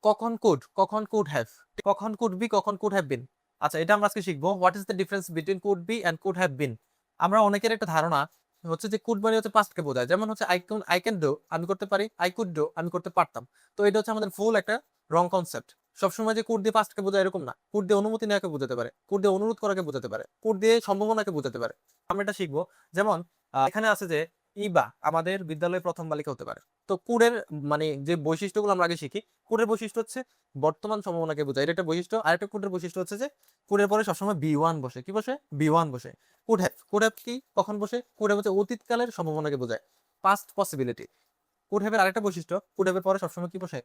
কখন could have, কখন could be, কখন কুড হ্যাভ বিন। আচ্ছা, এটা আমরা আজকে শিখবো what is the difference between could be and could have been. আমরা অনেকের একটা ধারণা হচ্ছে যে কুড মানে হচ্ছে পাস্টকে বোঝায়, যেমন হচ্ছে আই ক্যান ডু আমি করতে পারি, আই কুড ডু আমি করতে পারতাম। তো এটা হচ্ছে আমাদের ফুল একটা রং কনসেপ্ট। সবসময় যে কুড দিয়ে পাস্টকে বোঝায় এরকম না, কুড দিয়ে অনুমতি নেওয়াকে বোঝাতে পারে, কুড দিয়ে অনুরোধ করাকে বোঝাতে পারে, কুড দিয়ে সম্ভাবনাকে বোঝাতে পারে। আমরা এটা শিখবো। যেমন এখানে আছে যে ইবা আমাদের বিদ্যালয়ে প্রথম বালিকা হতে পারে। তো কুড়ের মানে যে বৈশিষ্ট্যগুলো আমরা আগে শিখি, কুড়ের বৈশিষ্ট্য হচ্ছে বর্তমান সম্ভাবনাকে বোঝায়, এটা একটা বৈশিষ্ট্য। আর একটা কুড়ের বৈশিষ্ট্য হচ্ছে যে কুড়ের পরে সবসময় বি ওয়ান বসে। কি বসে? বি ওয়ান বসে। কুড হ্যাভ কি কখন বসে? কুড হ্যাভ হচ্ছে অতীতকালের সম্ভাবনাকে বোঝায়, পাস্ট পসিবিলিটি। কুড হ্যাভের আরেকটা বৈশিষ্ট্য, কুড হ্যাভের পরে সবসময় কি বসে?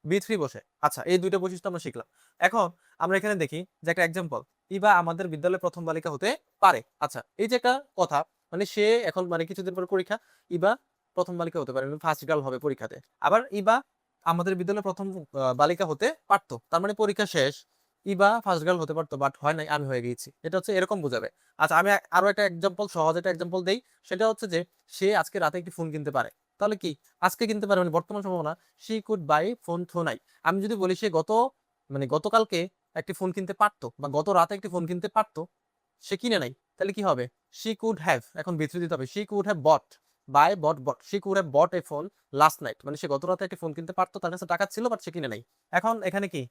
বি থ্রি বসে। আচ্ছা, এই দুইটা বৈশিষ্ট্য আমরা শিখলাম। এখন আমরা এখানে দেখি যে একটা এক্সাম্পল, ইবা আমাদের বিদ্যালয়ে প্রথম বালিকা হতে পারে। আচ্ছা, এই যে একটা কথা, মানে সে এখন মানে কিছুদিন পর পরীক্ষা, ইবা প্রথম বালিকা হতে পারে, ফার্স্ট গার্ল হবে পরীক্ষাতে। আবার ইবা আমাদের বিদ্যালয়ে প্রথম বালিকা হতে পারতো, তার মানে পরীক্ষা শেষ, ইবা ফার্স্ট গার্ল হতে পারতো, বাট হয় নাই, আমি হয়ে গেছি। এটা হচ্ছে এরকম বোঝাবে। আচ্ছা, আমি আরো একটা এক্সাম্পল, সহজ একটা এক্সাম্পল দেই। সেটা হচ্ছে যে সে আজকে রাতে একটি ফোন কিনতে পারে। তাহলে কি আজকে কিনতে পারে মানে বর্তমান সম্ভাবনা, শি কুড বাই ফোন থো নাই। আমি যদি বলি সে গতকালকে একটি ফোন কিনতে পারতো, বা গত রাতে একটি ফোন কিনতে পারতো, সে কিনে নাই, তাহলে কি হবে? শি কুড হ্যাভ, এখন বিথ্রি দিতে হবে, she could have bought, buy bought bought, she could have bought a phone last night, মানে সে গত রাতে একটি ফোন কিনতে পারতো, তার কাছে টাকা ছিল বাট সে কিনে নাই। এখন এখানে কি,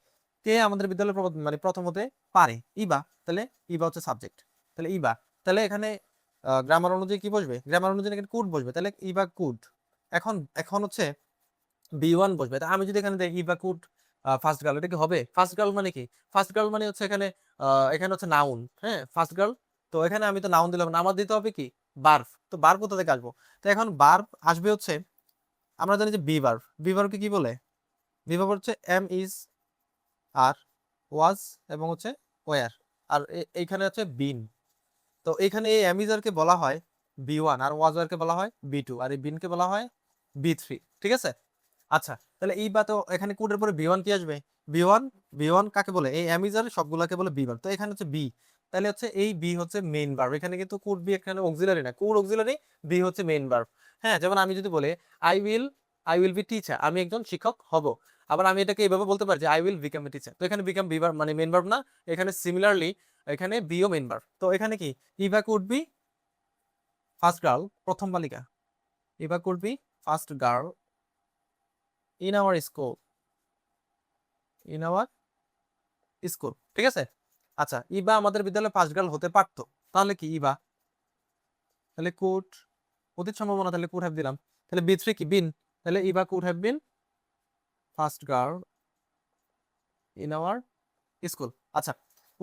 কে আমাদের বিদ্যালয়ে মানে প্রথম হতে পারে? ইবা। তাহলে ইবা হচ্ছে সাবজেক্ট, তাহলে ইবা। তাহলে এখানে গ্রামার অনুযায়ী কি বসবে? গ্রামার অনুযায়ী এখানে কুড বসবে, তাহলে ইবা কুড। এখন এখন হচ্ছে বি ওয়ান বসবে। তা আমি যদি এখানে দেখি ইবা কুড ফার্স্ট গার্ল, এটা কি হবে? ফার্স্ট গার্ল মানে কি? ফার্স্ট গার্ল মানে হচ্ছে এখানে এখানে হচ্ছে নাউন, হ্যাঁ, ফার্স্ট গার্ল। তো এখানে আমি তো নাউন দিলাম না, আমার দিতে হবে কি? বার্ব। তো বার্ব কোথা থেকে আসবো? তো এখন বার্ব আসবে হচ্ছে, আমরা জানি যে বি বার্ব। বি বার্বকে কি বলে? বি বার্ব হচ্ছে এম ইজ, আর ওয়াজ, এবং হচ্ছে ওয়ার। আর এইখানে হচ্ছে বিন। তো এখানে এই অ্যামিজারকে বলা হয় বি ওয়ান, আর ওয়াজারকে বলা হয় বি টু, আর এই বিনকে বলা হয় বি থ্রি। ঠিক আছে? আচ্ছা, তাহলে এই বা তো এখানে কোডের পরে বি ওয়ান কি আসবে? B one. বি ওয়ান কাকে বলে? এই অ্যামিজার সবগুলাকে বলে বি ওয়ান। তো এখানে হচ্ছে বি, তাহলে হচ্ছে এই বি হচ্ছে মেইন ভার্ব। এখানে কিন্তু কুড বি এখানে অক্সিলারি না, কুড অক্সিলারি, বি হচ্ছে মেইন ভার্ব। হ্যাঁ, যেমন আমি যদি বলি I will I will be teacher, আমি একজন শিক্ষক হব। আবার আমি এটাকে এইভাবে বলতে পারি যে I will become a teacher. তো এখানে বিকাম বি ভার্ব মানে মেইন ভার্ব না, এখানে সিমিলারলি এখানে বিও মেইন ভার্ব। তো এখানে কি, Eva could be first girl, প্রথম বালিকা। Eva could be first girl in our school, in our school. ঠিক আছে? আচ্ছা, ইবা আমাদের বিদ্যালয়ে ফার্স্ট গার্ল হতে পারতো, তাহলে কি ইবা, তাহলে কুড, অতীত সম্ভাবনা, তাহলে কুড হ্যাভ দিলাম। তাহলে বি থ্রি কি? বিন। তাহলে ইবা could have bin first girl in our school. আচ্ছা,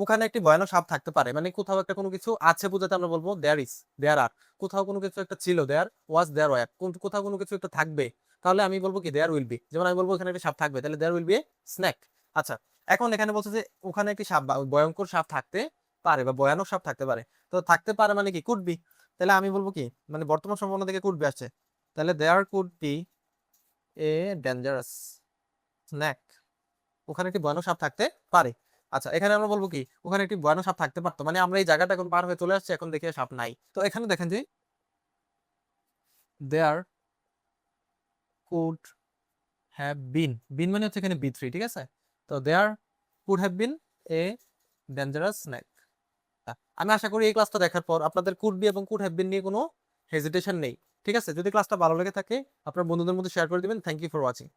ওখানে একটি ভয়ানক সাপ থাকতে পারে, মানে কোথাও একটা কোনো কিছু আছে বোঝাতে আমরা বলবো দেয়ার ইজ, দেয়ার আর। কোথাও কোনো কিছু একটা ছিল, দেয়ার ওয়াজ, দেয়ার ওয়ার। কোথাও কোনো কিছু একটা থাকবে, তাহলে আমি বলবো কি দেয়ার উইল বি। যেমন আমি বলবো এখানে একটা সাপ থাকবে, তাহলে there will be a snake. আচ্ছা, এখন এখানে বলছে যে ওখানে একটি সাপ বা ভয়ঙ্কর সাপ থাকতে পারে, বা ভয়ানক সাপ থাকতে পারে। তো থাকতে পারে মানে কি? Could be. তাহলে আমি বলবো কি, মানে বর্তমান সম্ভাবনা থেকে কুড বি আসছে, তাহলে there could be a dangerous snake, ওখানে একটি ভয়ানক সাপ থাকতে পারে। আচ্ছা, এখানে আমরা বলবো কি, ওখানে একটি ভয়ানক সাপ থাকতে পারতো, মানে আমরা এই জায়গাটা এখন পার হয়ে চলে আসছি, এখন দেখি সাপ নাই। তো এখানে দেখেন যে দেয়ার কুড হ্যাভ বিন, বিন মানে হচ্ছে এখানে বি থ্রি। ঠিক আছে? তো there could have been a dangerous snake. আমি আশা করি এই ক্লাসটা দেখার পর আপনাদের কুড বি এবং কুড হ্যাভ বিন নিয়ে কোনো হেজিটেশন নেই। ঠিক আছে? যদি ক্লাসটা ভালো লেগে থাকে আপনার বন্ধুদের মধ্যে শেয়ার করে দিবেন। Thank you for watching.